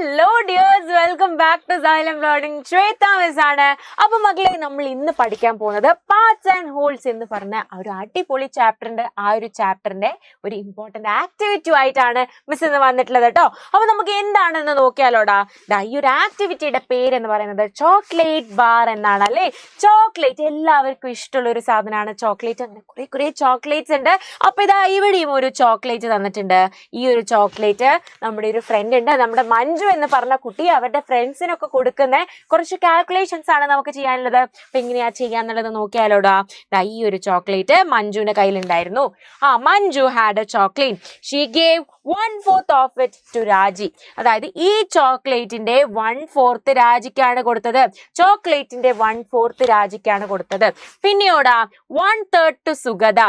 Hello dears, welcome back to Xylem learning. Shweta miss ആണ്. അപ്പൊ മക്കളെ, നമ്മൾ ഇന്ന് പഠിക്കാൻ പോകുന്നത് പാർട്സ് ആൻഡ് ഹോൾസ് എന്ന് പറഞ്ഞ ഒരു അടിപൊളി ചാപ്റ്ററിന്റെ ഒരു ഇമ്പോർട്ടന്റ് ആക്ടിവിറ്റി ആയിട്ടാണ് മിസ് ഇന്ന് വന്നിട്ടുള്ളത് കേട്ടോ. അപ്പൊ നമുക്ക് എന്താണെന്ന് നോക്കിയാലോടാ. ഈ ഒരു ആക്ടിവിറ്റിയുടെ പേരെന്ന് പറയുന്നത് ചോക്ലേറ്റ് ബാർ എന്നാണ് അല്ലേ. ചോക്ലേറ്റ് എല്ലാവർക്കും ഇഷ്ടമുള്ള ഒരു സാധനമാണ് ചോക്ലേറ്റ്. അങ്ങനെ കുറെ ചോക്ലേറ്റ്സ് ഉണ്ട്. അപ്പൊ ഇതാ ഇവിടെയും ഒരു ചോക്ലേറ്റ് തന്നിട്ടുണ്ട്. ഈ ഒരു ചോക്ലേറ്റ് നമ്മുടെ ഒരു ഫ്രണ്ട് ഉണ്ട്, നമ്മുടെ മഞ്ജു എന്ന് പറഞ്ഞ കുട്ടി അവരുടെ ഫ്രണ്ട്സിനൊക്കെ കൊടുക്കുന്ന കുറച്ച് കാൽക്കുലേഷൻസ് ആണ് നമുക്ക് ചെയ്യാനുള്ളത്. അപ്പൊ എങ്ങനെയാ ചെയ്യാന്നുള്ളത് നോക്കിയാലോടാ. ഈ ഒരു ചോക്ലേറ്റ് മഞ്ജുവിന്റെ കയ്യിലുണ്ടായിരുന്നു. Manju had a chocolate. She gave 1/4 of it to Raji. അതായത് ഈ ചോക്ലേറ്റിന്റെ 1/4 രാജിക്കാണ് കൊടുത്തത്. ചോക്ലേറ്റിന്റെ 1/4 രാജിക്കാണ് കൊടുത്തത്. പിന്നെയോടാ 1/3 ടു സുഗത.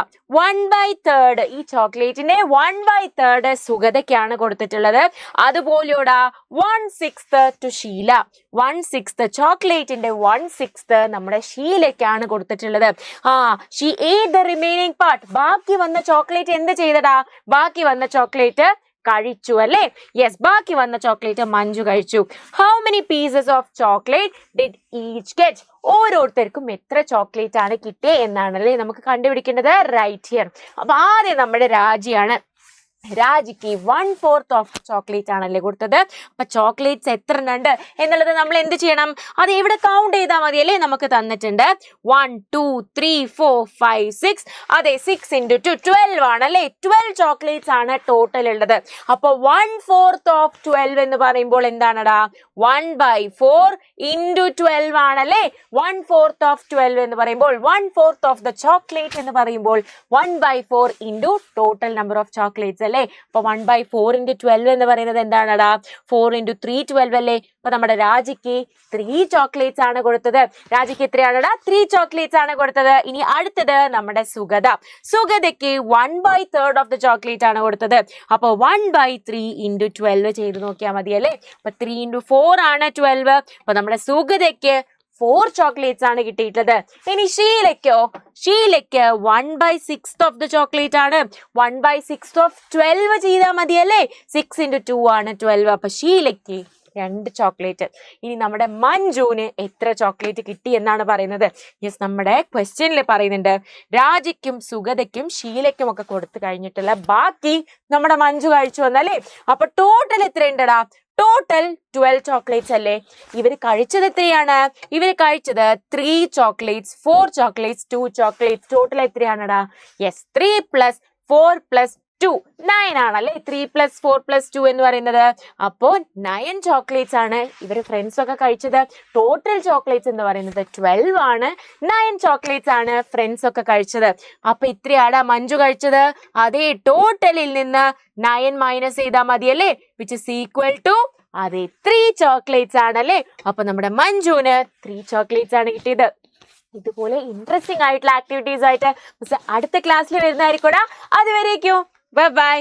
1/3 ഈ ചോക്ലേറ്റിന്റെ 1/3 സുഗതയ്ക്കാണ് കൊടുത്തിട്ടുള്ളത്. അതുപോലെയോടാ 1/6 ടു ഷീല. 1/6 ചോക്ലേറ്റിന്റെ 1/6 നമ്മുടെ ഷീലയ്ക്കാണ് കൊടുത്തിട്ടുള്ളത്. ഷീ ഏറ്റ് ദ റിമൈനിങ് പാർട്ട്. ബാക്കി വന്ന ചോക്ലേറ്റ് എന്ത് ചെയ്തടാ? ബാക്കി വന്ന ചോക്ലേറ്റ് കഴിച്ചു അല്ലേ. യെസ്, ബാക്കി വന്ന ചോക്ലേറ്റ് മഞ്ജു കഴിച്ചു. How many pieces of chocolate did each get? ഓരോരുത്തർക്കും എത്ര ചോക്ലേറ്റ് ആണ് കിട്ടിയത് എന്നാണല്ലേ നമുക്ക് കണ്ടുപിടിക്കേണ്ടത്. Right here. അപ്പൊ ആദ്യം നമ്മുടെ രാജിയാണ്. രാജിക്ക് 1/4 ഓഫ് ചോക്ലേറ്റ് ആണല്ലേ കൊടുത്തത്. അപ്പൊ ചോക്ലേറ്റ്സ് എത്ര ഉണ്ട് എന്നുള്ളത് നമ്മൾ എന്ത് ചെയ്യണം? അത് ഇവിടെ കൗണ്ട് ചെയ്താൽ മതി അല്ലേ. നമുക്ക് തന്നിട്ടുണ്ട് 1 2 3 4 5 6. അതെ, 6 × 2 12 ആണല്ലേ. 12 ചോക്ലേറ്റ്സ് ആണ് ടോട്ടൽ ഉള്ളത്. അപ്പൊ 1/4 ഓഫ് 12 എന്ന് പറയുമ്പോൾ എന്താണടാ? 1/4 × 12 ആണല്ലേ. 1/4 ഓഫ് 12 എന്ന് പറയുമ്പോൾ 1/4 ഓഫ് ദ ചോക്ലേറ്റ് എന്ന് പറയുമ്പോൾ 1/4 × ടോട്ടൽ നമ്പർ ഓഫ് ചോക്ലേറ്റ്സ്. അപ്പൊ 1/4 × 12 എന്ന് പറയുന്നത് എന്താണടാ? 4 × 3 12 അല്ലേ. അപ്പൊ നമ്മുടെ രാജിക്ക് 3 ചോക്ലേറ്റ്സ് ആണ് കൊടുത്തത്. രാജിക്ക് എത്രയാണടാ? 3 ചോക്ലേറ്റ്സ് ആണ് കൊടുത്തത്. ഇനി അടുത്തത് നമ്മുടെ സുഗത. സുഗതയ്ക്ക് 1/3 ഓഫ് ദ ചോക്ലേറ്റ് ആണ് കൊടുത്തത്. അപ്പൊ 1/3 × 12 ചെയ്ത് നോക്കിയാൽ മതി അല്ലേ. അപ്പൊ 3 × 4 ആണ് 12. അപ്പൊ നമ്മുടെ സുഗതയ്ക്ക് 4 ചോക്ലേറ്റ്സ് ആണ് കിട്ടിയിട്ടുള്ളത്. ഇനി ഷീലയ്ക്കോ? ഷീലയ്ക്ക് 1/6 ഓഫ് ദ ചോക്ലേറ്റ് ആണ്. 1/6 ഓഫ് 12 ചെയ്താൽ മതി അല്ലേ. 6 × 2 ആണ് 12. അപ്പൊ ഷീലയ്ക്ക് 2 ചോക്ലേറ്റ്. ഇനി നമ്മുടെ മഞ്ജുവിന് എത്ര ചോക്ലേറ്റ് കിട്ടി എന്നാണ് പറയുന്നത്. യെസ്, നമ്മുടെ ക്വസ്റ്റ്യനിൽ പറയുന്നുണ്ട് രാജിക്കും സുഗതയ്ക്കും ഷീലയ്ക്കും ഒക്കെ കൊടുത്തു കഴിഞ്ഞിട്ടുള്ള ബാക്കി നമ്മുടെ മഞ്ജു കഴിച്ചു വന്നല്ലേ. അപ്പൊ ടോട്ടൽ എത്ര ഉണ്ടടാ? ടോട്ടൽ 12 ചോക്ലേറ്റ്സ് അല്ലേ. ഇവര് കഴിച്ചത് എത്രയാണ്? ഇവര് കഴിച്ചത് 3 ചോക്ലേറ്റ്സ്, 4 ചോക്ലേറ്റ്സ്, 2 ചോക്ലേറ്റ്സ്. ടോട്ടൽ എത്രയാണടാ? യെസ്, 3 + 4 + 2 9 ആണല്ലേ. 3 + 4 + 2 എന്ന് പറയുന്നത്. അപ്പോ 9 ചോക്ലേറ്റ്സ് ആണ് ഇവര് ഫ്രണ്ട്സ് ഒക്കെ കഴിച്ചത്. ടോട്ടൽ ചോക്ലേറ്റ്സ് എന്ന് പറയുന്നത് 12 ആണ്. 9 ചോക്ലേറ്റ്സ് ആണ് ഫ്രണ്ട്സ് ഒക്കെ കഴിച്ചത്. അപ്പൊ ഇത്രയാടാ മഞ്ജു കഴിച്ചത്. അതേ, ടോട്ടലിൽ നിന്ന് 9 മൈനസ് ചെയ്താൽ മതിയല്ലേ. വിച്ച് ഇസ് ഈക്വൽ ടു അതെ 3 ചോക്ലേറ്റ്സ് ആണല്ലേ. അപ്പൊ നമ്മുടെ മഞ്ജുവിന് 3 ചോക്ലേറ്റ്സ് ആണ് കിട്ടിയത്. ഇതുപോലെ ഇൻട്രസ്റ്റിംഗ് ആയിട്ടുള്ള ആക്ടിവിറ്റീസ് ആയിട്ട് അടുത്ത ക്ലാസ്സിൽ വരുന്നതായിരിക്കും. അതുവരേക്കും ബൈ ബൈ.